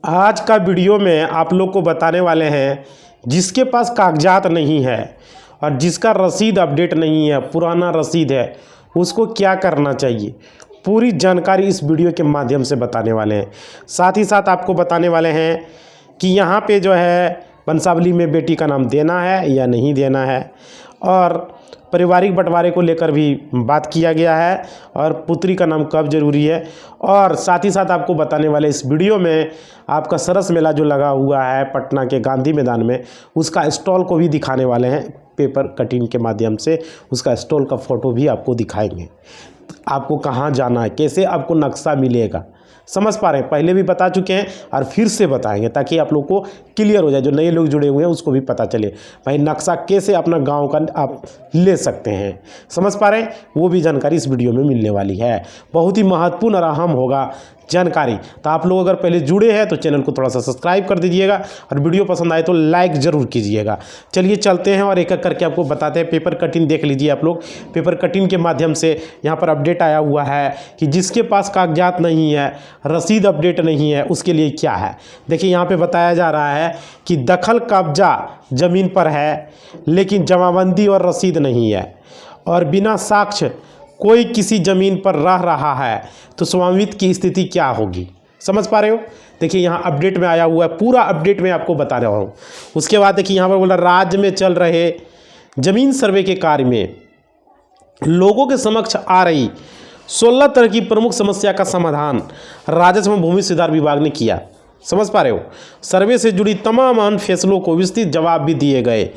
आज का वीडियो में आप लोग को बताने वाले हैं जिसके पास कागजात नहीं है और जिसका रसीद अपडेट नहीं है, पुराना रसीद है, उसको क्या करना चाहिए, पूरी जानकारी इस वीडियो के माध्यम से बताने वाले हैं। साथ ही साथ आपको बताने वाले हैं कि यहाँ पे जो है वंशावली में बेटी का नाम देना है या नहीं देना है, और पारिवारिक बंटवारे को लेकर भी बात किया गया है, और पुत्री का नाम कब जरूरी है। और साथ ही साथ आपको बताने वाले इस वीडियो में आपका सरस मेला जो लगा हुआ है पटना के गांधी मैदान में, उसका स्टॉल को भी दिखाने वाले हैं। पेपर कटिंग के माध्यम से उसका स्टॉल का फ़ोटो भी आपको दिखाएंगे। आपको कहाँ जाना है, कैसे आपको नक्शा मिलेगा, समझ पा रहे हैं। पहले भी बता चुके हैं और फिर से बताएंगे ताकि आप लोग को क्लियर हो जाए, जो नए लोग जुड़े हुए हैं उसको भी पता चले भाई नक्शा कैसे अपना गांव का आप ले सकते हैं। समझ पा रहे हैं, वो भी जानकारी इस वीडियो में मिलने वाली है। बहुत ही महत्वपूर्ण और अहम होगा जानकारी। तो आप लोग अगर पहले जुड़े हैं तो चैनल को थोड़ा सा सब्सक्राइब कर दीजिएगा, और वीडियो पसंद आए तो लाइक ज़रूर कीजिएगा। चलिए चलते हैं और एक एक करके आपको बताते हैं। पेपर कटिंग देख लीजिए आप लोग। पेपर कटिंग के माध्यम से यहाँ पर अपडेट आया हुआ है कि जिसके पास कागजात नहीं है, रसीद अपडेट नहीं है, उसके लिए क्या है। देखिए यहाँ पर बताया जा रहा है कि दखल कब्जा ज़मीन पर है लेकिन जमाबंदी और रसीद नहीं है, और बिना साक्ष्य कोई किसी ज़मीन पर रह रहा है तो स्वामित्व की स्थिति क्या होगी। समझ पा रहे हो। देखिए यहाँ अपडेट में आया हुआ है, पूरा अपडेट में आपको बता रहा हूँ। उसके बाद देखिए यहाँ पर बोला राज्य में चल रहे जमीन सर्वे के कार्य में लोगों के समक्ष आ रही 16 तरह की प्रमुख समस्या का समाधान राजस्व एवं भूमि सुधार विभाग ने किया। समझ पा रहे हो। सर्वे से जुड़ी तमाम अहम फैसलों को विस्तृत जवाब भी दिए गए,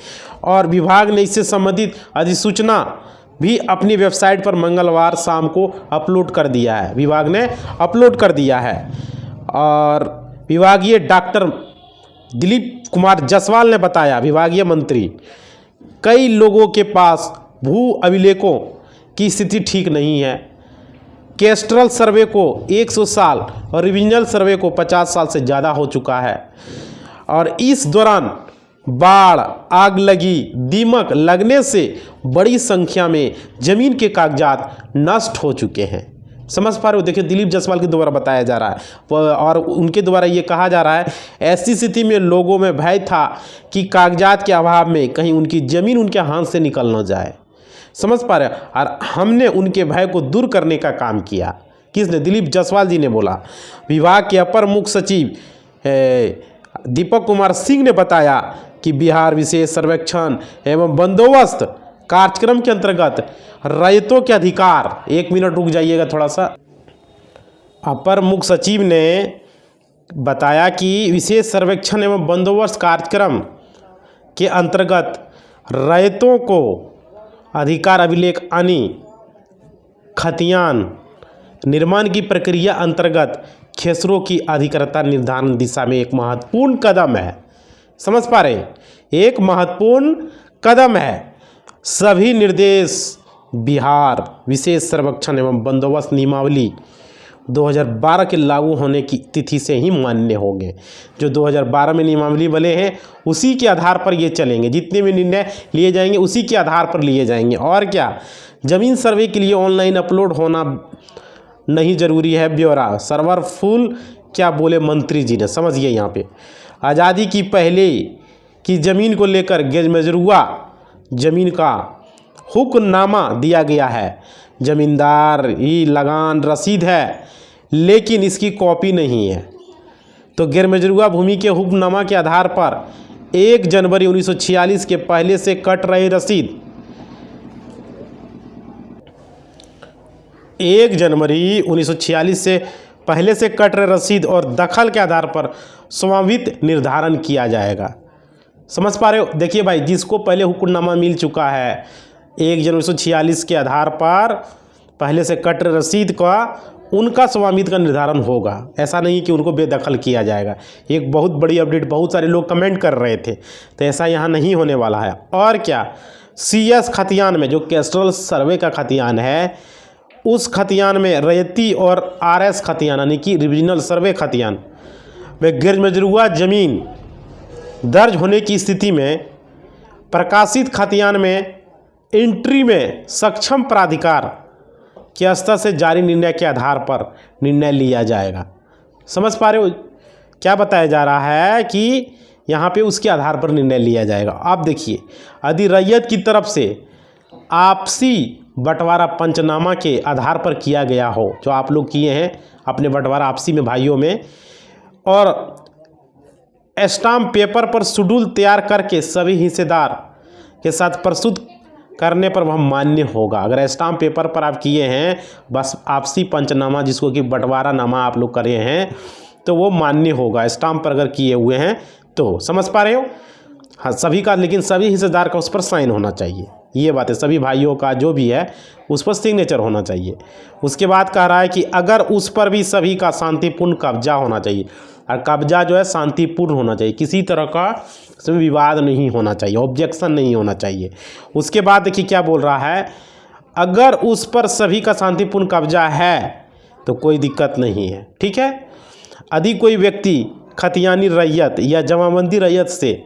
और विभाग ने इससे संबंधित अधिसूचना भी अपनी वेबसाइट पर मंगलवार शाम को अपलोड कर दिया है। विभाग ने अपलोड कर दिया है। और विभागीय डॉक्टर दिलीप कुमार जायसवाल ने बताया, विभागीय मंत्री, कई लोगों के पास भू अभिलेखों की स्थिति ठीक नहीं है। कैस्ट्रल सर्वे को 100 साल और रिविजनल सर्वे को 50 साल से ज़्यादा हो चुका है, और इस दौरान बाढ़, आग लगी, दीमक लगने से बड़ी संख्या में जमीन के कागजात नष्ट हो चुके हैं। समझ पा रहे हो। देखिए दिलीप जायसवाल के द्वारा बताया जा रहा है, और उनके द्वारा ये कहा जा रहा है ऐसी स्थिति में लोगों में भय था कि कागजात के अभाव में कहीं उनकी ज़मीन उनके हाथ से निकल न जाए। समझ पा रहे हो। और हमने उनके भय को दूर करने का काम किया। किसने? दिलीप जायसवाल जी ने बोला। विभाग के अपर मुख्य सचिव दीपक कुमार सिंह ने बताया कि बिहार विशेष सर्वेक्षण एवं बंदोबस्त कार्यक्रम के अंतर्गत रैयतों के अधिकार, 1 मिनट रुक जाइएगा थोड़ा सा। अपर मुख्य सचिव ने बताया कि विशेष सर्वेक्षण एवं बंदोबस्त कार्यक्रम के अंतर्गत रैयतों को अधिकार अभिलेख यानी खतियान निर्माण की प्रक्रिया अंतर्गत खेसरों की अधिकारता निर्धारण दिशा में एक महत्वपूर्ण कदम है। समझ पा रहे हैं, एक महत्वपूर्ण कदम है। सभी निर्देश बिहार विशेष सर्वेक्षण एवं बंदोबस्त नियमावली 2012 के लागू होने की तिथि से ही मान्य होंगे। जो 2012 में नियमावली बने हैं उसी के आधार पर ये चलेंगे। जितने भी निर्णय लिए जाएंगे उसी के आधार पर लिए जाएंगे। और क्या, जमीन सर्वे के लिए ऑनलाइन अपलोड होना नहीं जरूरी है ब्यौरा, सर्वर फुल, क्या बोले मंत्री जी ने। समझिए यहाँ पे आज़ादी की पहले की ज़मीन को लेकर गैरमजरूआ ज़मीन का हुक्मनामा दिया गया है। ज़मींदार ही लगान रसीद है लेकिन इसकी कॉपी नहीं है। तो गैरमजरूआ भूमि के हुक्मनामा के आधार पर 1 जनवरी 1946 के पहले से कट रही रसीद 1 जनवरी 1946 से पहले से कट रहे रसीद और दखल के आधार पर स्वामित्व निर्धारण किया जाएगा। समझ पा रहे हो। देखिए भाई, जिसको पहले हुक्मनामा मिल चुका है 1 जनवरी 1946 के आधार पर पहले से कट रहे रसीद का, उनका स्वामित्व का निर्धारण होगा। ऐसा नहीं कि उनको बेदखल किया जाएगा। एक बहुत बड़ी अपडेट, बहुत सारे लोग कमेंट कर रहे थे, तो ऐसा यहाँ नहीं होने वाला है। और क्या, CS खतियान में, जो कैस्ट्रल सर्वे का खतियान है, उस खतियान में रैयती और RS खतियान यानी कि रिविजनल सर्वे खतियान में गैरमजरूआ ज़मीन दर्ज होने की स्थिति में प्रकाशित खतियान में एंट्री में सक्षम प्राधिकार के स्तर से जारी निर्णय के आधार पर निर्णय लिया जाएगा। समझ पा रहे हो। क्या बताया जा रहा है कि यहाँ पे उसके आधार पर निर्णय लिया जाएगा। आप देखिए, यदि रैयत की तरफ से आपसी बंटवारा पंचनामा के आधार पर किया गया हो, जो आप लोग किए हैं अपने बंटवारा आपसी में भाइयों में, और स्टाम्प पेपर पर शेड्यूल तैयार करके सभी हिस्सेदार के साथ प्रस्तुत करने पर वह मान्य होगा। अगर स्टाम्प पेपर पर आप किए हैं बस आपसी पंचनामा, जिसको कि बंटवारा नामा आप लोग करे हैं, तो वो मान्य होगा स्टाम्प पर अगर किए हुए हैं तो। समझ पा रहे हो? हाँ, सभी का, लेकिन सभी हिस्सेदार का उस पर साइन होना चाहिए। ये बात है, सभी भाइयों का जो भी है उस पर सिग्नेचर होना चाहिए। उसके बाद कह रहा है कि अगर उस पर भी सभी का शांतिपूर्ण कब्जा होना चाहिए, और कब्जा जो है शांतिपूर्ण होना चाहिए, किसी तरह का उसमें विवाद नहीं होना चाहिए, ऑब्जेक्शन नहीं होना चाहिए। उसके बाद देखिए क्या बोल रहा है, अगर उस पर सभी का शांतिपूर्ण कब्जा है तो कोई दिक्कत नहीं है। ठीक है। यदि कोई व्यक्ति खतियानी रैयत या जमाबंदी रैयत से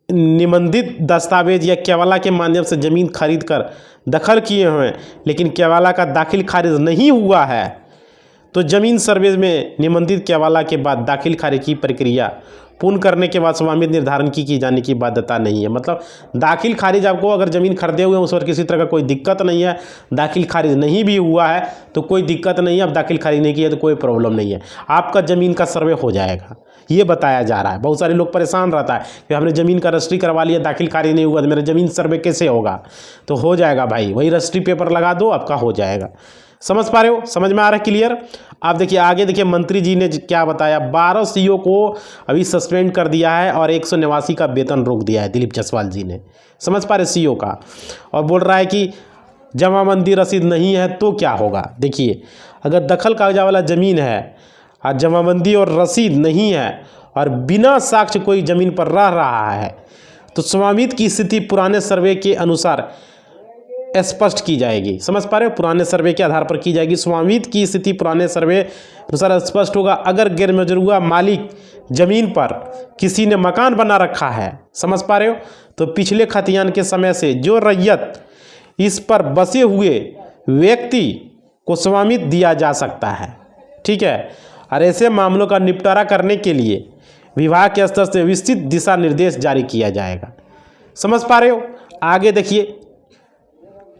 निबंधित दस्तावेज या केवाला के माध्यम से ज़मीन खरीद कर दखल किए हुए हैं, लेकिन केवाला का दाखिल खारिज नहीं हुआ है, तो ज़मीन सर्वे में निबंधित केवाला के बाद दाखिल खारिज की प्रक्रिया पूर्ण करने के बाद स्वामित्व निर्धारण की जाने की बाध्यता नहीं है। मतलब दाखिल खारिज आपको अगर ज़मीन खरीदे हुए हैं उस पर किसी तरह का कोई दिक्कत नहीं है, दाखिल खारिज नहीं भी हुआ है तो कोई दिक्कत नहीं है। अब दाखिल खारिज नहीं किया तो कोई प्रॉब्लम नहीं है, आपका ज़मीन का सर्वे हो जाएगा, ये बताया जा रहा है। बहुत सारे लोग परेशान रहता है कि हमने ज़मीन का रजिस्ट्री करवा लिया, दाखिल खारिज नहीं हुआ तो मेरा ज़मीन सर्वे कैसे होगा? तो हो जाएगा भाई, वही रजिस्ट्री पेपर लगा दो, आपका हो जाएगा। समझ पा रहे हो? समझ में आ रहा है? क्लियर? आप देखिए आगे, देखिए मंत्री जी ने क्या बताया, 12 सीओ को अभी सस्पेंड कर दिया है और 189 का वेतन रोक दिया है दिलीप जायसवाल जी ने। समझ पा रहे सीओ का? और बोल रहा है कि जमाबंदी रसीद नहीं है तो क्या होगा। देखिए, अगर दखल कागजा वाला ज़मीन है और जमाबंदी और रसीद नहीं है और बिना साक्ष्य कोई ज़मीन पर रह रहा है, तो स्वामित्व की स्थिति पुराने सर्वे के अनुसार स्पष्ट की जाएगी। समझ पा रहे हो? पुराने सर्वे के आधार पर की जाएगी। स्वामित्व की स्थिति पुराने सर्वे अनुसार स्पष्ट होगा। अगर गैर मजरूआ मालिक जमीन पर किसी ने मकान बना रखा है, समझ पा रहे हो, तो पिछले खतियान के समय से जो रैयत इस पर बसे हुए व्यक्ति को स्वामित्व दिया जा सकता है। ठीक है। और ऐसे मामलों का निपटारा करने के लिए विभाग के स्तर से विस्तृत दिशा निर्देश जारी किया जाएगा। समझ पा रहे हो? आगे देखिए,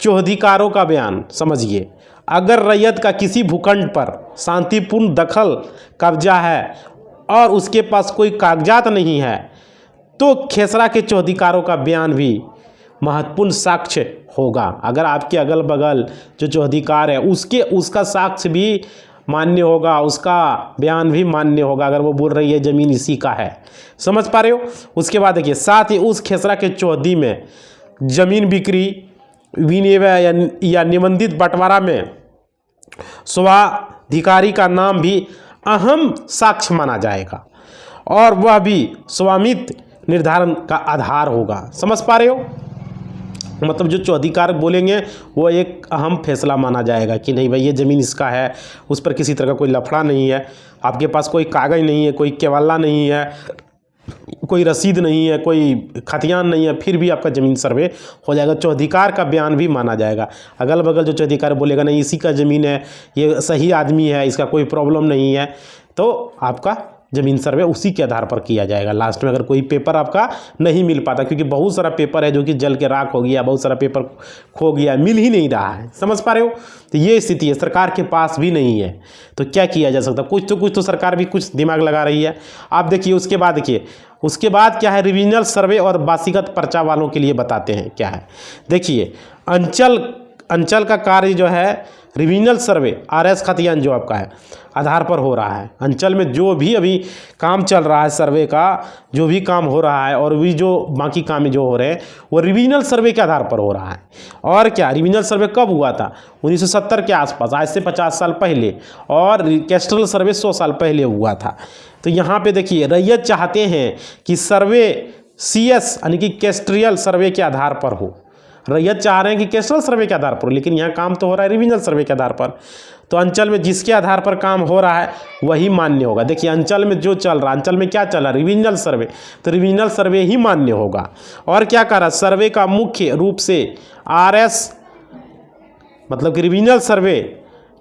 चौहदीकारों का बयान समझिए। अगर रैयत का किसी भूखंड पर शांतिपूर्ण दखल कब्जा है और उसके पास कोई कागजात नहीं है, तो खेसरा के चौहदीकारों का बयान भी महत्वपूर्ण साक्ष्य होगा। अगर आपके अगल बगल जो चौहदीकार है उसका साक्ष्य भी मान्य होगा, उसका बयान भी मान्य होगा, अगर वो बोल रही है ज़मीन इसी का है। समझ पा रहे हो? उसके बाद देखिए, साथ ही उस खेसरा के चौहदी में ज़मीन बिक्री, विनिमय या निबंधित बंटवारा में स्वाधिकारी का नाम भी अहम साक्ष्य माना जाएगा और वह भी स्वामित्व निर्धारण का आधार होगा। समझ पा रहे हो? मतलब जो चौहदीकार बोलेंगे वो एक अहम फैसला माना जाएगा कि नहीं भाई ये ज़मीन इसका है, उस पर किसी तरह का कोई लफड़ा नहीं है, आपके पास कोई कागज़ नहीं है, कोई केवाला नहीं है, कोई रसीद नहीं है, कोई खतियान नहीं है, फिर भी आपका ज़मीन सर्वे हो जाएगा। चौहदीकार का बयान भी माना जाएगा। अगल बगल जो चौहदीकार बोलेगा नहीं इसी का ज़मीन है, ये सही आदमी है, इसका कोई प्रॉब्लम नहीं है, तो आपका ज़मीन सर्वे उसी के आधार पर किया जाएगा। लास्ट में अगर कोई पेपर आपका नहीं मिल पाता, क्योंकि बहुत सारा पेपर है जो कि जल के राख हो गया, बहुत सारा पेपर खो गया, मिल ही नहीं रहा है। समझ पा रहे हो? तो ये स्थिति है, सरकार के पास भी नहीं है, तो क्या किया जा सकता? कुछ तो सरकार भी कुछ दिमाग लगा रही है। आप देखिए उसके बाद, देखिए उसके बाद क्या है, रिविजनल सर्वे और वासीगत पर्चा वालों के लिए बताते हैं क्या है। देखिए अंचल का कार्य जो है रिविजनल सर्वे RS खतियान जो आपका है आधार पर हो रहा है। अंचल में जो भी अभी काम चल रहा है, सर्वे का जो भी काम हो रहा है और भी जो बाकी काम जो हो रहे हैं वो रिविजनल सर्वे के आधार पर हो रहा है। और क्या, रिविजनल सर्वे कब हुआ था? 1970 के आसपास, आज से 50 साल पहले, और कैस्ट्रल सर्वे 100 साल पहले हुआ था। तो यहाँ पे देखिए, रैयत चाहते हैं कि सर्वे CS यानी कि कैस्ट्रियल सर्वे के आधार पर हो। रैयत चाह रहे हैं कि कैस्ट्रल सर्वे के आधार पर, लेकिन यहाँ काम तो हो रहा है रिविजनल सर्वे के आधार पर। तो अंचल में जिसके आधार पर काम हो रहा है वही मान्य होगा। देखिए अंचल में जो चल रहा है, अंचल में क्या चल रहा है, रिविजनल सर्वे, तो रिविजनल सर्वे ही मान्य होगा। और क्या कर रहा है, सर्वे का मुख्य रूप से RS मतलब कि रिविजनल सर्वे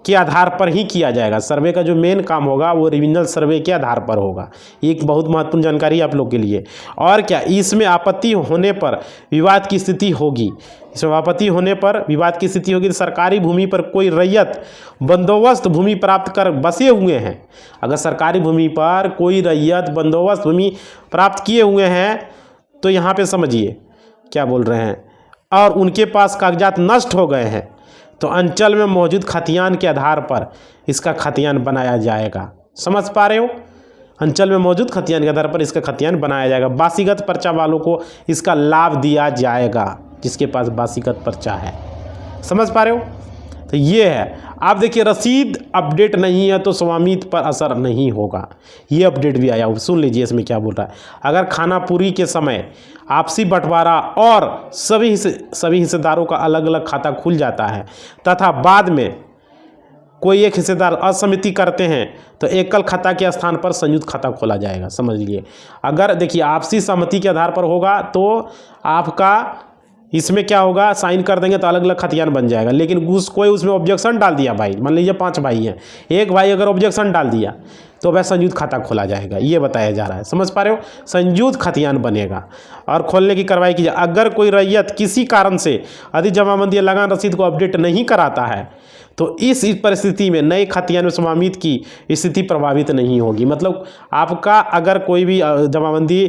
के आधार पर ही किया जाएगा। सर्वे का जो मेन काम होगा वो रिविजनल सर्वे के आधार पर होगा। एक बहुत महत्वपूर्ण जानकारी आप लोग के लिए। और क्या, इसमें आपत्ति होने पर विवाद की स्थिति होगी। इसमें आपत्ति होने पर विवाद की स्थिति होगी तो सरकारी भूमि पर कोई रैयत बंदोबस्त भूमि प्राप्त कर बसे हुए हैं, अगर सरकारी भूमि पर कोई रैयत बंदोबस्त भूमि प्राप्त किए हुए हैं तो यहाँ पे समझिए क्या बोल रहे हैं, और उनके पास कागजात नष्ट हो गए हैं तो अंचल में मौजूद खतियान के आधार पर इसका खतियान बनाया जाएगा। समझ पा रहे हो? अंचल में मौजूद खतियान के आधार पर इसका खतियान बनाया जाएगा। बासीगत पर्चा वालों को इसका लाभ दिया जाएगा, जिसके पास बासीगत पर्चा है। समझ पा रहे हो? तो ये है। आप देखिए, रसीद अपडेट नहीं है तो स्वामित्व पर असर नहीं होगा। ये अपडेट भी आया, सुन लीजिए इसमें क्या बोल रहा है। अगर खानापुरी के समय आपसी बंटवारा और सभी हिस्सेदारों का अलग अलग खाता खुल जाता है तथा बाद में कोई एक हिस्सेदार असहमति करते हैं तो एकल खाता के स्थान पर संयुक्त खाता खोला जाएगा। समझ लीजिए, अगर देखिए आपसी सहमति के आधार पर होगा तो आपका इसमें क्या होगा, साइन कर देंगे तो अलग अलग खतियान बन जाएगा। लेकिन कोई उसमें ऑब्जेक्शन डाल दिया, भाई मान लीजिए 5 भाई हैं, एक भाई अगर ऑब्जेक्शन डाल दिया तो वह संयुक्त खाता खोला जाएगा। ये बताया जा रहा है। समझ पा रहे हो? संयुक्त खतियान बनेगा और खोलने की कार्रवाई की जाए। अगर कोई रैयत किसी कारण से अधिक जमाबंदी या लगान रसीद को अपडेट नहीं कराता है तो इस परिस्थिति में नए खतियान में स्वामित्व की स्थिति प्रभावित नहीं होगी। मतलब आपका अगर कोई भी जमाबंदी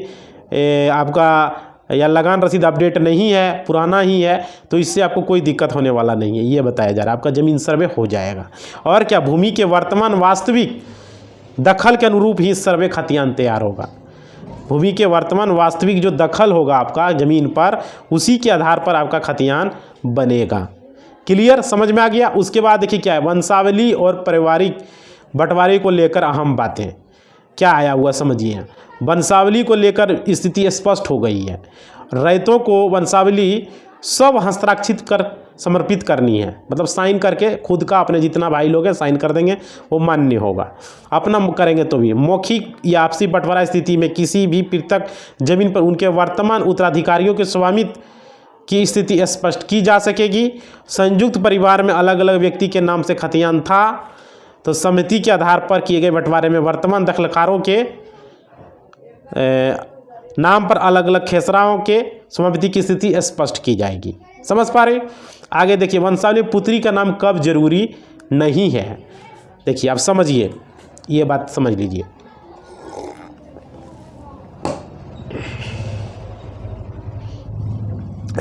आपका या लगान रसीद अपडेट नहीं है, पुराना ही है, तो इससे आपको कोई दिक्कत होने वाला नहीं है। ये बताया जा रहा है, आपका ज़मीन सर्वे हो जाएगा। और क्या, भूमि के वर्तमान वास्तविक दखल के अनुरूप ही सर्वे खतियान तैयार होगा। भूमि के वर्तमान वास्तविक जो दखल होगा आपका ज़मीन पर, उसी के आधार पर आपका खतियान बनेगा। क्लियर? समझ में आ गया? उसके बाद देखिए क्या है, वंशावली और पारिवारिक बंटवारे को लेकर अहम बातें क्या आया हुआ समझिए। वंशावली को लेकर स्थिति स्पष्ट हो गई है। रैयतों को वंशावली सब हस्ताक्षरित कर समर्पित करनी है, मतलब साइन करके खुद का, अपने जितना भाई लोग हैं साइन कर देंगे, वो मान्य होगा। अपना करेंगे तो भी मौखिक या आपसी बंटवारा स्थिति में किसी भी पृथक जमीन पर उनके वर्तमान उत्तराधिकारियों के स्वामित्व की स्थिति स्पष्ट की जा सकेगी। संयुक्त परिवार में अलग अलग व्यक्ति के नाम से खतियान था तो समिति के आधार पर किए गए बंटवारे में वर्तमान दखलकारों के नाम पर अलग अलग खेसराओं के स्वामित्व की स्थिति स्पष्ट की जाएगी। समझ पा रहे? आगे देखिए, वंशावली पुत्री का नाम कब जरूरी नहीं है। देखिए आप समझिए, ये बात समझ लीजिए।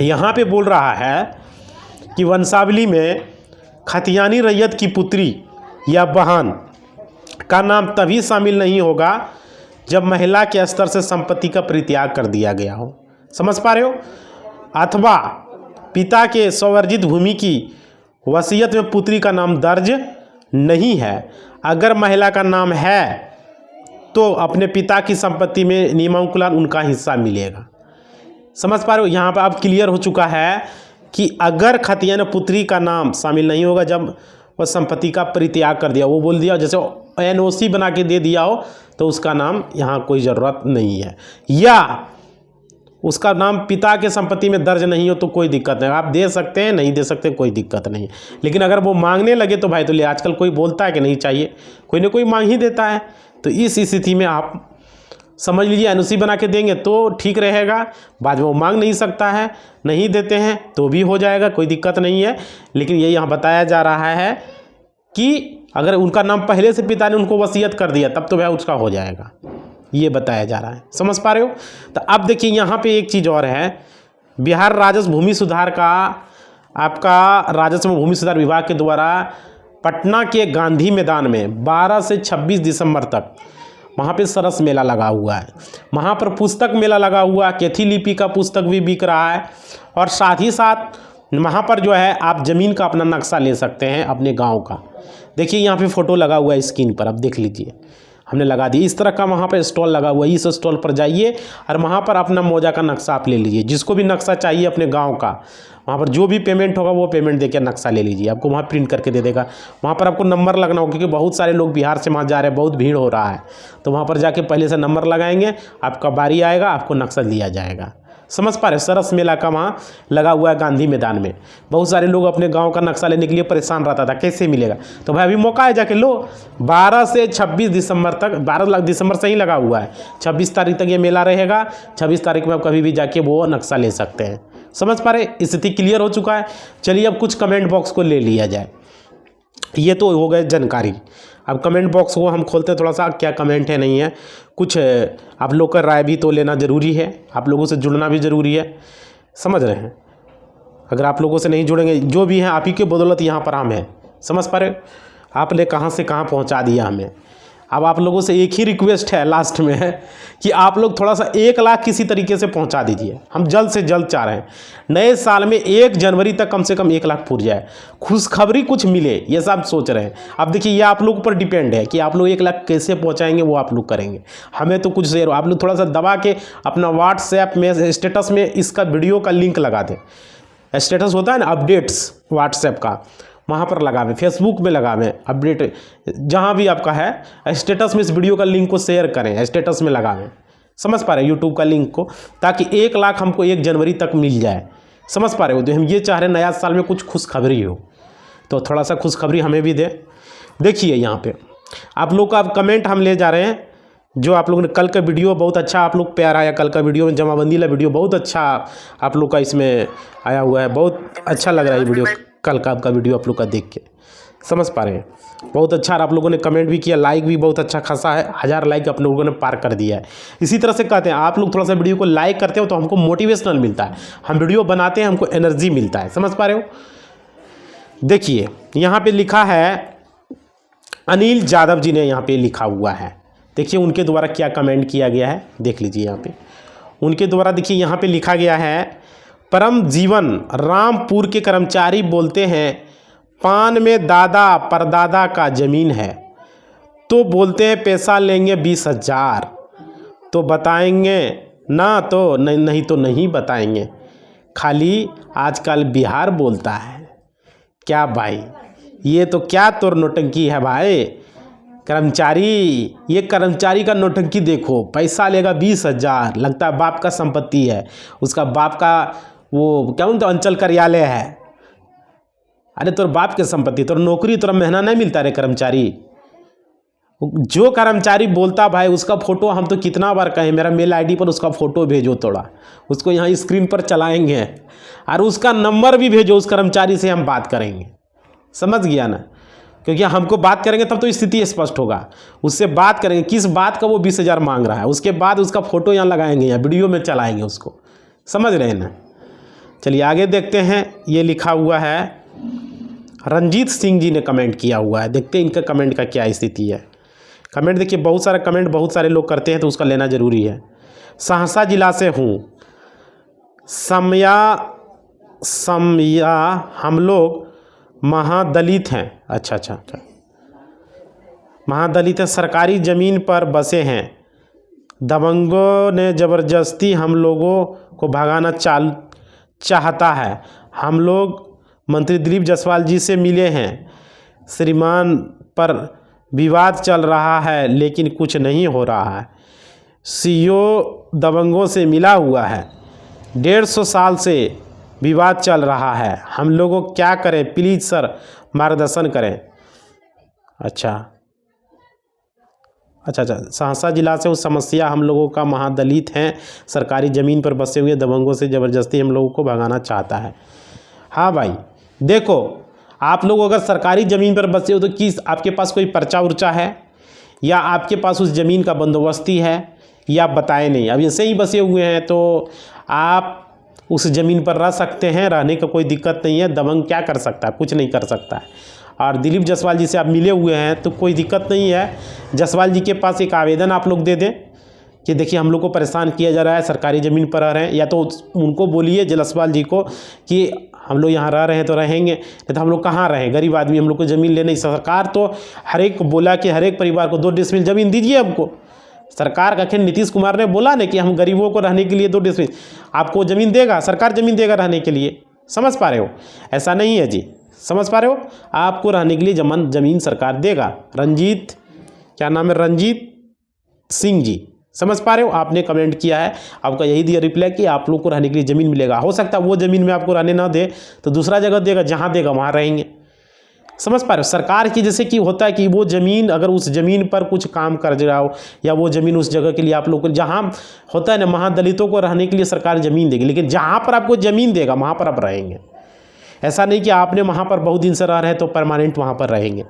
यहाँ पे बोल रहा है कि वंशावली में खतियानी रैयत की पुत्री या बहन का नाम तभी शामिल नहीं होगा जब महिला के स्तर से संपत्ति का परित्याग कर दिया गया हो। समझ पा रहे हो? अथवा पिता के स्ववर्जित भूमि की वसीयत में पुत्री का नाम दर्ज नहीं है। अगर महिला का नाम है तो अपने पिता की संपत्ति में नियमानुसार उनका हिस्सा मिलेगा। समझ पा रहे हो? यहाँ पर अब क्लियर हो चुका है कि अगर खतियान पुत्री का नाम शामिल नहीं होगा जब वह संपत्ति का परित्याग कर दिया, वो बोल दिया जैसे NOC बना के दे दिया हो, तो उसका नाम यहाँ कोई ज़रूरत नहीं है। या उसका नाम पिता के संपत्ति में दर्ज नहीं हो तो कोई दिक्कत नहीं, आप दे सकते हैं, नहीं दे सकते कोई दिक्कत नहीं। लेकिन अगर वो मांगने लगे तो भाई तो ले, आजकल कोई बोलता है कि नहीं चाहिए, कोई ना कोई मांग ही देता है। तो इस स्थिति में आप समझ लीजिए NOC बना के देंगे तो ठीक रहेगा। बाद में वो मांग नहीं सकता है, नहीं देते हैं तो भी हो जाएगा, कोई दिक्कत नहीं है। लेकिन ये यहाँ बताया जा रहा है कि अगर उनका नाम पहले से पिता ने उनको वसीयत कर दिया तब तो वह उसका हो जाएगा, ये बताया जा रहा है। समझ पा रहे हो? तो अब देखिए यहाँ पे एक चीज़ और है, बिहार राजस्व भूमि सुधार का आपका राजस्व भूमि सुधार विभाग के द्वारा पटना के गांधी मैदान में 12 से 26 दिसंबर तक वहाँ पे सरस मेला लगा हुआ है। वहाँ पर पुस्तक मेला लगा हुआ, कैथी लिपि का पुस्तक भी बिक रहा है और साथ ही साथ वहाँ पर जो है आप ज़मीन का अपना नक्शा ले सकते हैं अपने गांव का। देखिए यहाँ पे फ़ोटो लगा हुआ है स्क्रीन पर, आप देख लीजिए, हमने लगा दी। इस तरह का वहाँ पर स्टॉल लगा हुआ है। इस स्टॉल पर जाइए और वहाँ पर अपना मौजा का नक्शा आप ले लीजिए। जिसको भी नक्शा चाहिए अपने गांव का, वहाँ पर जो भी पेमेंट होगा वो पेमेंट देकर नक्शा ले लीजिए, आपको वहाँ प्रिंट करके दे देगा। वहाँ पर आपको नंबर लगना होगा क्योंकि बहुत सारे लोग बिहार से वहाँ जा रहे हैं, बहुत भीड़ हो रहा है। तो वहाँ पर जाके पहले से नंबर लगाएंगे, आपका बारी आएगा, आपको नक्शा दिया जाएगा। समझ पा रहे, सरस मेला का वहाँ लगा हुआ है गांधी मैदान में। बहुत सारे लोग अपने गांव का नक्शा लेने के लिए परेशान रहता था, कैसे मिलेगा। तो भाई अभी मौका है, जाके लो। 12 से 26 दिसंबर तक, 12 दिसंबर से ही लगा हुआ है, 26 तारीख तक ये मेला रहेगा। 26 तारीख में आप कभी भी जाके वो नक्शा ले सकते हैं। समझ पा रहे, स्थिति क्लियर हो चुका है। चलिए अब कुछ कमेंट बॉक्स को ले लिया जाए। ये तो हो गए जानकारी। अब कमेंट बॉक्स को हम खोलते हैं, थोड़ा सा क्या कमेंट है नहीं है, कुछ आप लोग का राय भी तो लेना ज़रूरी है, आप लोगों से जुड़ना भी ज़रूरी है। समझ रहे हैं, अगर आप लोगों से नहीं जुड़ेंगे, जो भी हैं आप ही के बदौलत यहाँ पर हम हैं। समझ पा रहे हो, आपने कहाँ से कहाँ पहुँचा दिया हमें। अब आप लोगों से एक ही रिक्वेस्ट है लास्ट में है कि आप लोग थोड़ा सा 1 लाख किसी तरीके से पहुंचा दीजिए। हम जल्द से जल्द चाह रहे हैं नए साल में 1 जनवरी तक कम से कम 1 लाख पूर जाए, खुशखबरी कुछ मिले, ये सब सोच रहे हैं। अब देखिए ये आप लोग पर डिपेंड है कि आप लोग 1 लाख कैसे पहुंचाएंगे, वो आप लोग करेंगे। हमें तो कुछ शेयर, आप लोग थोड़ा सा दबा के अपना व्हाट्सएप में स्टेटस में इसका वीडियो का लिंक लगा दें। स्टेटस होता है ना अपडेट्स व्हाट्सएप का, वहाँ पर लगावें, फेसबुक में लगावें अपडेट, जहाँ भी आपका है स्टेटस में इस वीडियो का लिंक को शेयर करें, स्टेटस में लगावें। समझ पा रहे हैं यूट्यूब का लिंक को, ताकि 1 लाख हमको 1 जनवरी तक मिल जाए। समझ पा रहे हो, तो हम ये चाह रहे हैं नया साल में कुछ खुशखबरी हो, तो थोड़ा सा खुशखबरी हमें भी दे। देखिए यहाँ पे आप लोग का अब कमेंट हम ले जा रहे हैं। जो आप लोगों ने कल का वीडियो बहुत अच्छा आप लोग प्यार आया, कल का वीडियो में जमाबंदी वाला वीडियो बहुत अच्छा आप लोग का इसमें आया हुआ है, बहुत अच्छा लग रहा है ये वीडियो। कल का आपका वीडियो आप लोग का देख के समझ पा रहे हैं, बहुत अच्छा। आप लोगों ने कमेंट भी किया, लाइक भी बहुत अच्छा खासा है, 1000 लाइक आप लोगों ने पार कर दिया है। इसी तरह से कहते हैं आप लोग थोड़ा सा वीडियो को लाइक करते हो तो हमको मोटिवेशनल मिलता है, हम वीडियो बनाते हैं हमको एनर्जी मिलता है। समझ पा रहे हो। देखिए यहाँ पे लिखा है अनिल यादव जी ने यहाँ पे लिखा हुआ है, देखिए उनके द्वारा क्या कमेंट किया गया है, देख लीजिए यहाँ पे उनके द्वारा। देखिए यहाँ पे लिखा गया है, परम जीवन रामपुर के कर्मचारी बोलते हैं पान में दादा परदादा का ज़मीन है, तो बोलते हैं पैसा लेंगे 20,000, तो बताएंगे ना, तो नहीं तो नहीं बताएंगे, खाली आजकल बिहार बोलता है। क्या भाई, ये तो क्या तोर नौटंकी है भाई। कर्मचारी, ये कर्मचारी का नौटंकी देखो, पैसा लेगा 20,000, लगता है बाप का संपत्ति है, उसका बाप का वो क्या बोलते अंचल कार्यालय है। अरे तोर बाप के संपत्ति, तोर नौकरी, तोरा महीना नहीं मिलता रे कर्मचारी। जो कर्मचारी बोलता भाई उसका फ़ोटो हम तो कितना बार कहें, मेरा मेल आईडी पर उसका फ़ोटो भेजो, थोड़ा उसको यहाँ स्क्रीन पर चलाएंगे और उसका नंबर भी भेजो, उस कर्मचारी से हम बात करेंगे। समझ गया ना, क्योंकि हमको बात करेंगे तब तो स्थिति स्पष्ट होगा। उससे बात करेंगे किस बात का वो 20,000 मांग रहा है, उसके बाद उसका फ़ोटो यहाँ लगाएंगे, यहाँ वीडियो में चलाएंगे उसको। समझ रहे हैं ना। चलिए आगे देखते हैं, ये लिखा हुआ है रंजीत सिंह जी ने कमेंट किया हुआ है, देखते हैं इनका कमेंट का क्या स्थिति है। कमेंट देखिए, बहुत सारा कमेंट बहुत सारे लोग करते हैं तो उसका लेना ज़रूरी है। सहरसा जिला से हूँ, समया हम लोग महादलित हैं। अच्छा, महादलित है, सरकारी ज़मीन पर बसे हैं, दबंगों ने ज़बरदस्ती हम लोगों को भगाना चाहता है। हम लोग मंत्री दिलीप जायसवाल जी से मिले हैं, श्रीमान पर विवाद चल रहा है लेकिन कुछ नहीं हो रहा है। सीओ दबंगों से मिला हुआ है, 150 साल से विवाद चल रहा है, हम लोगों को क्या करें प्लीज़ सर मार्गदर्शन करें। अच्छा, सहरसा जिला से उस समस्या हम लोगों का महादलित हैं, सरकारी ज़मीन पर बसे हुए दबंगों से ज़बरदस्ती हम लोगों को भगाना चाहता है। हाँ भाई देखो, आप लोग अगर सरकारी ज़मीन पर बसे हो तो किस आपके पास कोई पर्चा उर्चा है या आपके पास उस ज़मीन का बंदोबस्ती है, या आप बताए नहीं। अब ऐसे ही बसे हुए हैं तो आप उस ज़मीन पर रह सकते हैं, रहने का कोई दिक्कत नहीं है। दबंग क्या कर सकता है, कुछ नहीं कर सकता है। और दिलीप जायसवाल जी से आप मिले हुए हैं तो कोई दिक्कत नहीं है। जायसवाल जी के पास एक आवेदन आप लोग दे दें कि देखिए हम लोग को परेशान किया जा रहा है, सरकारी ज़मीन पर रह रहे हैं, या तो उनको बोलिए जायसवाल जी को कि हम लोग यहाँ रह रहे हैं तो रहेंगे, नहीं तो हम लोग कहाँ रहें, गरीब आदमी, हम लोग को ज़मीन लेने। सरकार तो हर एक बोला कि हर एक परिवार को 2 डिसमिल ज़मीन दीजिए हमको। सरकार का नीतीश कुमार ने बोला ना कि हम गरीबों को रहने के लिए 2 डिसमिल आपको ज़मीन देगा, सरकार ज़मीन देगा रहने के लिए। समझ पा रहे हो, ऐसा नहीं है जी, समझ पा रहे हो, आपको रहने के लिए ज़मीन सरकार देगा। रंजीत, क्या नाम है, रंजीत सिंह जी, समझ पा रहे हो? आपने कमेंट किया है, आपका यही दिया रिप्लाई कि आप लोग को रहने के लिए ज़मीन मिलेगा। हो सकता है वो ज़मीन में आपको रहने ना दे तो दूसरा जगह देगा, जहाँ देगा वहाँ रहेंगे। समझ पा रहे हो? सरकार की जैसे कि होता है कि वो ज़मीन, अगर उस ज़मीन पर कुछ काम कर रहा हो या वो ज़मीन उस जगह के लिए आप लोग को, जहाँ होता है ना महादलितों को रहने के लिए सरकार ज़मीन देगी, लेकिन जहाँ पर आपको ज़मीन देगा वहाँ पर आप रहेंगे। ऐसा नहीं कि आपने वहाँ पर बहुत दिन से रह रहे हैं तो परमानेंट वहाँ पर रहेंगे।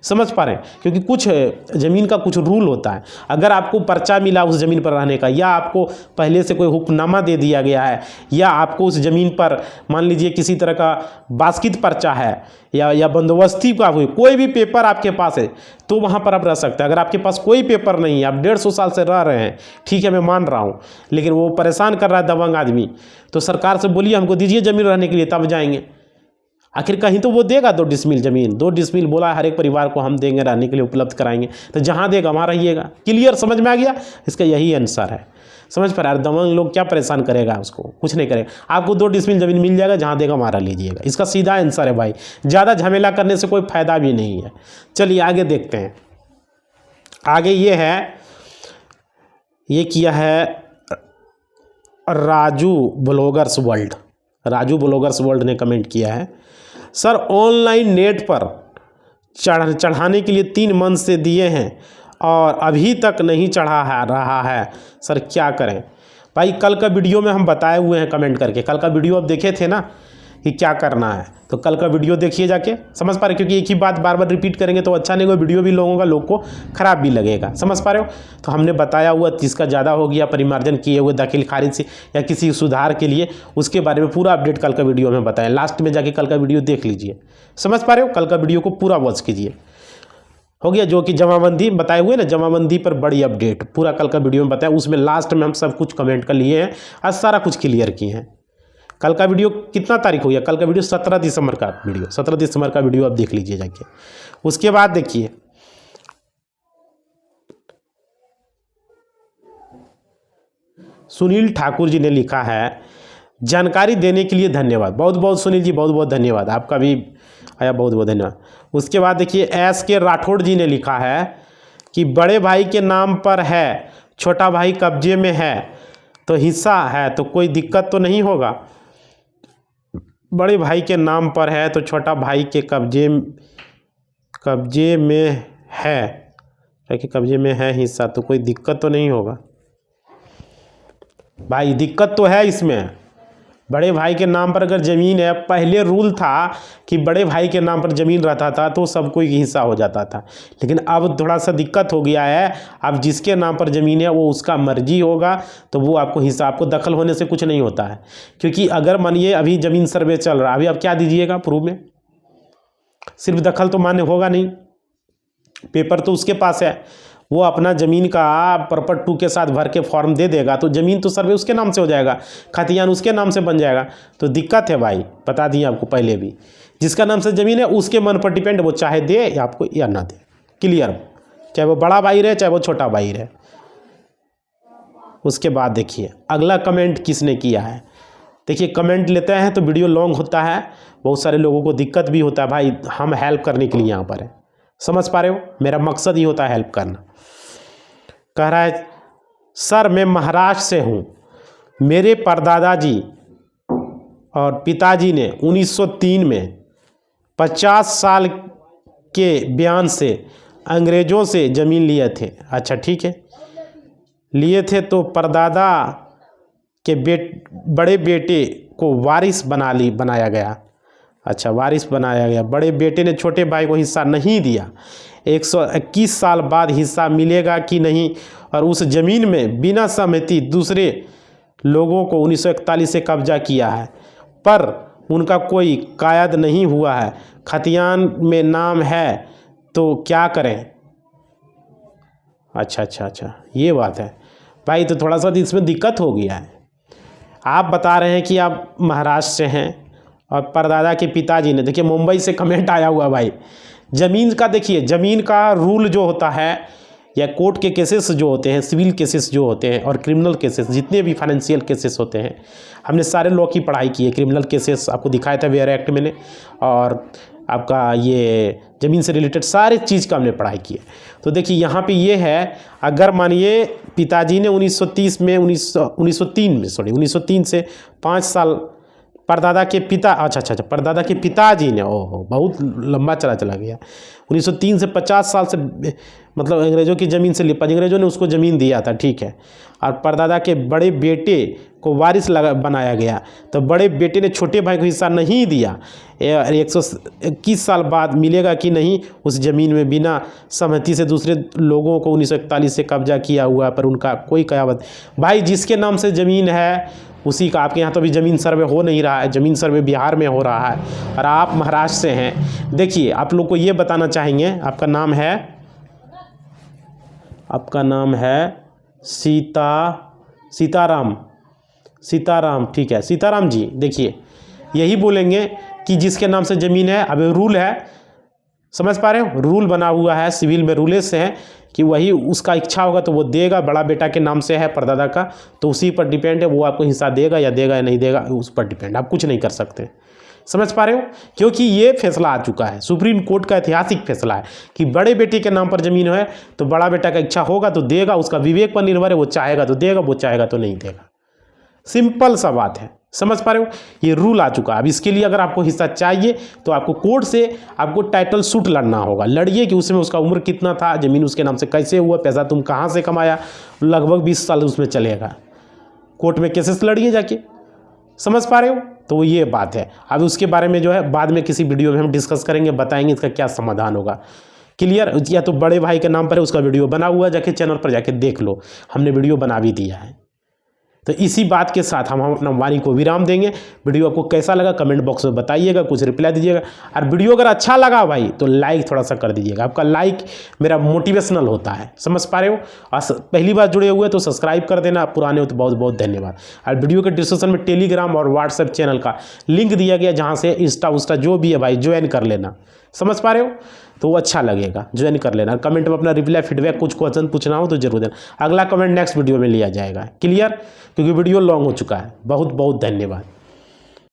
समझ पा रहे हैं? क्योंकि कुछ ज़मीन का कुछ रूल होता है। अगर आपको पर्चा मिला उस ज़मीन पर रहने का, या आपको पहले से कोई हुक्मनामा दे दिया गया है, या आपको उस ज़मीन पर मान लीजिए किसी तरह का बास्कित पर्चा है या बंदोबस्ती का कोई भी पेपर आपके पास है, तो वहाँ पर आप रह सकते हैं। अगर आपके पास कोई पेपर नहीं है, आप 150 साल से रह रहे हैं, ठीक है मैं मान रहा हूँ, लेकिन वो परेशान कर रहा है दबंग आदमी, तो सरकार से बोलिए हमको दीजिए ज़मीन रहने के लिए, तब जाएंगे। आखिर कहीं तो वो देगा 2 डिसमिल ज़मीन, 2 डिसमिल बोला हर एक परिवार को हम देंगे, रहने के लिए उपलब्ध कराएंगे, तो जहाँ देगा वहाँ रहिएगा। क्लियर समझ में आ गया? इसका यही आंसर है। समझ पा रहे हैं? दबंग लोग क्या परेशान करेगा उसको, कुछ नहीं करेगा। आपको 2 डिसमिल ज़मीन मिल जाएगा, जहाँ देगा वहाँ रह लीजिएगा। इसका सीधा आंसर है भाई, ज़्यादा झमेला करने से कोई फ़ायदा भी नहीं है। चलिए आगे देखते हैं। आगे ये है, ये किया है Raju bloggers world. Raju bloggers world ने कमेंट किया है, सर ऑनलाइन नेट पर चढ़ाने के लिए 3 मंथ से दिए हैं और अभी तक नहीं चढ़ा रहा है, सर क्या करें? भाई कल का वीडियो में हम बताए हुए हैं कमेंट करके, कल का वीडियो आप देखे थे ना कि क्या करना है, तो कल का वीडियो देखिए जाके, समझ पा रहे? क्योंकि एक ही बात बार बार रिपीट करेंगे तो अच्छा नहीं होगा, वीडियो भी लोग को ख़राब भी लगेगा। समझ पा रहे हो? तो हमने बताया हुआ जिसका ज़्यादा हो गया परिमार्जन किए हुए दाखिल खारिज से या किसी सुधार के लिए, उसके बारे में पूरा अपडेट कल का वीडियो में बताएं। लास्ट में जाके कल का वीडियो देख लीजिए। समझ पा रहे हो? कल का वीडियो को पूरा वॉच कीजिए। हो गया जो कि जमाबंदी बताए हुए ना, जमाबंदी पर बड़ी अपडेट पूरा कल का वीडियो में बताया, उसमें लास्ट में हम सब कुछ कमेंट कर लिए हैं और सारा कुछ क्लियर किए हैं। कल का वीडियो कितना तारीख हो गया? कल का वीडियो 17 दिसंबर का वीडियो, 17 दिसंबर का वीडियो आप देख लीजिए जाके। उसके बाद देखिए सुनील ठाकुर जी ने लिखा है, जानकारी देने के लिए धन्यवाद। बहुत बहुत सुनील जी, बहुत बहुत धन्यवाद, आपका भी आया, बहुत बहुत धन्यवाद। उसके बाद देखिए SK राठौड़ जी ने लिखा है कि बड़े भाई के नाम पर है, छोटा भाई कब्जे में है तो हिस्सा है तो कोई दिक्कत तो नहीं होगा? बड़े भाई के नाम पर है तो छोटा भाई के कब्जे में है, कि कब्जे में है हिस्सा तो कोई दिक्कत तो नहीं होगा? भाई दिक्कत तो है इसमें। बड़े भाई के नाम पर अगर ज़मीन है, पहले रूल था कि बड़े भाई के नाम पर ज़मीन रहता था तो सबको एक हिस्सा हो जाता था, लेकिन अब थोड़ा सा दिक्कत हो गया है। अब जिसके नाम पर ज़मीन है वो उसका मर्जी होगा, तो वो आपको हिस्सा, आपको दखल होने से कुछ नहीं होता है। क्योंकि अगर मानिए अभी ज़मीन सर्वे चल रहा है, अभी आप क्या दीजिएगा प्रूफ में? सिर्फ दखल तो मान्य होगा नहीं, पेपर तो उसके पास है, वो अपना ज़मीन का प्रॉपर 2 के साथ भर के फॉर्म दे देगा तो ज़मीन तो सर्वे उसके नाम से हो जाएगा, खतियान उसके नाम से बन जाएगा। तो दिक्कत है भाई, बता दिए आपको पहले भी, जिसका नाम से ज़मीन है उसके मन पर डिपेंड, वो चाहे दे या आपको या ना दे। क्लियर? चाहे वो बड़ा भाई रहे चाहे वो छोटा भाई रहे। उसके बाद देखिए अगला कमेंट किसने किया है। देखिए कमेंट लेते हैं तो वीडियो लॉन्ग होता है, बहुत सारे लोगों को दिक्कत भी होता है। भाई हम हेल्प करने के लिए यहाँ पर है, समझ पा रहे हो? मेरा मकसद ही होता है हेल्प करना। कह रहा है, सर मैं महाराष्ट्र से हूँ, मेरे परदादाजी और पिताजी ने 1903 में 50 साल के बयान से अंग्रेज़ों से ज़मीन लिए थे। अच्छा ठीक है, लिए थे तो परदादा के बड़े बेटे को वारिस बनाया गया। अच्छा, वारिस बनाया गया। बड़े बेटे ने छोटे भाई को हिस्सा नहीं दिया। 121 साल बाद हिस्सा मिलेगा कि नहीं, और उस ज़मीन में बिना सहमति दूसरे लोगों को 1941 से कब्जा किया है, पर उनका कोई कायद नहीं हुआ है, खतियान में नाम है तो क्या करें? अच्छा, ये बात है भाई। तो थोड़ा सा इसमें दिक्कत हो गया है। आप बता रहे हैं कि आप महाराष्ट्र से हैं और परदादा के पिताजी ने, देखिए मुंबई से कमेंट आया हुआ भाई। ज़मीन का देखिए, ज़मीन का रूल जो होता है या कोर्ट के केसेस जो होते हैं, सिविल केसेस जो होते हैं और क्रिमिनल केसेस, जितने भी फाइनेंशियल केसेस होते हैं, हमने सारे लॉ की पढ़ाई की है। क्रिमिनल केसेस आपको दिखाया था वेयर एक्ट मैंने, और आपका ये ज़मीन से रिलेटेड सारे चीज़ का हमने पढ़ाई की है। तो देखिए यहाँ पे ये है, अगर मानिए पिताजी ने 1903 से 5 साल परदादा के पिता अच्छा परदादा के पिताजी ने, ओहो बहुत लंबा चला गया, 1903 से 50 साल से मतलब अंग्रेज़ों की ज़मीन से लिपा, अंग्रेज़ों ने उसको ज़मीन दिया था, ठीक है। और परदादा के बड़े बेटे को वारिस बनाया गया, तो बड़े बेटे ने छोटे भाई को हिस्सा नहीं दिया। 121 साल बाद मिलेगा कि नहीं उस ज़मीन में, बिना सहमति से दूसरे लोगों को 1941 से कब्जा किया हुआ, पर उनका कोई कयामत। भाई जिसके नाम से ज़मीन है उसी का, आपके यहाँ तो अभी ज़मीन सर्वे हो नहीं रहा है, ज़मीन सर्वे बिहार में हो रहा है और आप महाराष्ट्र से हैं। देखिए आप लोग को ये बताना चाहेंगे, आपका नाम है सीताराम, ठीक है सीताराम जी। देखिए यही बोलेंगे कि जिसके नाम से ज़मीन है, अब रूल है, समझ पा रहे हो, रूल बना हुआ है सिविल में, रूल्स हैं कि वही उसका इच्छा होगा तो वो देगा। बड़ा बेटा के नाम से है परदादा का, तो उसी पर डिपेंड है, वो आपको हिस्सा देगा या नहीं देगा, उस पर डिपेंड, आप कुछ नहीं कर सकते। समझ पा रहे हो, क्योंकि ये फैसला आ चुका है, सुप्रीम कोर्ट का ऐतिहासिक फैसला है कि बड़े बेटे के नाम पर ज़मीन है तो बड़ा बेटा का इच्छा होगा तो देगा, उसका विवेक पर निर्भर है, वो चाहेगा तो देगा, वो चाहेगा तो नहीं देगा। सिंपल सा बात है, समझ पा रहे हो, ये रूल आ चुका है। अब इसके लिए अगर आपको हिस्सा चाहिए तो आपको कोर्ट से आपको टाइटल सूट लड़ना होगा, लड़िए कि उसमें उसका उम्र कितना था, ज़मीन उसके नाम से कैसे हुआ, पैसा तुम कहाँ से कमाया, लगभग 20 साल उसमें चलेगा, कोर्ट में केसेस लड़िए जाके। समझ पा रहे हो, तो ये बात है। अब उसके बारे में जो है बाद में किसी वीडियो में हम डिस्कस करेंगे, बताएंगे इसका क्या समाधान होगा। क्लियर, या तो बड़े भाई के नाम पर है, उसका वीडियो बना हुआ, जाके चैनल पर जाके देख लो, हमने वीडियो बना भी दिया है। तो इसी बात के साथ हम अपना वाणी को विराम देंगे। वीडियो आपको कैसा लगा कमेंट बॉक्स में बताइएगा, कुछ रिप्लाई दीजिएगा, और वीडियो अगर अच्छा लगा भाई तो लाइक थोड़ा सा कर दीजिएगा, आपका लाइक मेरा मोटिवेशनल होता है। समझ पा रहे हो, और पहली बार जुड़े हुए तो सब्सक्राइब कर देना, पुराने हो तो बहुत बहुत धन्यवाद। और वीडियो के डिस्क्रिप्शन में टेलीग्राम और व्हाट्सएप चैनल का लिंक दिया गया, जहाँ से इंस्टा जो भी है भाई ज्वाइन कर लेना। समझ पा रहे हो, तो अच्छा लगेगा, ज्वाइन कर लेना। कमेंट में अपना रिप्लाई फीडबैक कुछ क्वेश्चन पूछना हो तो जरूर देना, अगला कमेंट नेक्स्ट वीडियो में लिया जाएगा। क्लियर, क्योंकि वीडियो लॉन्ग हो चुका है। बहुत बहुत धन्यवाद।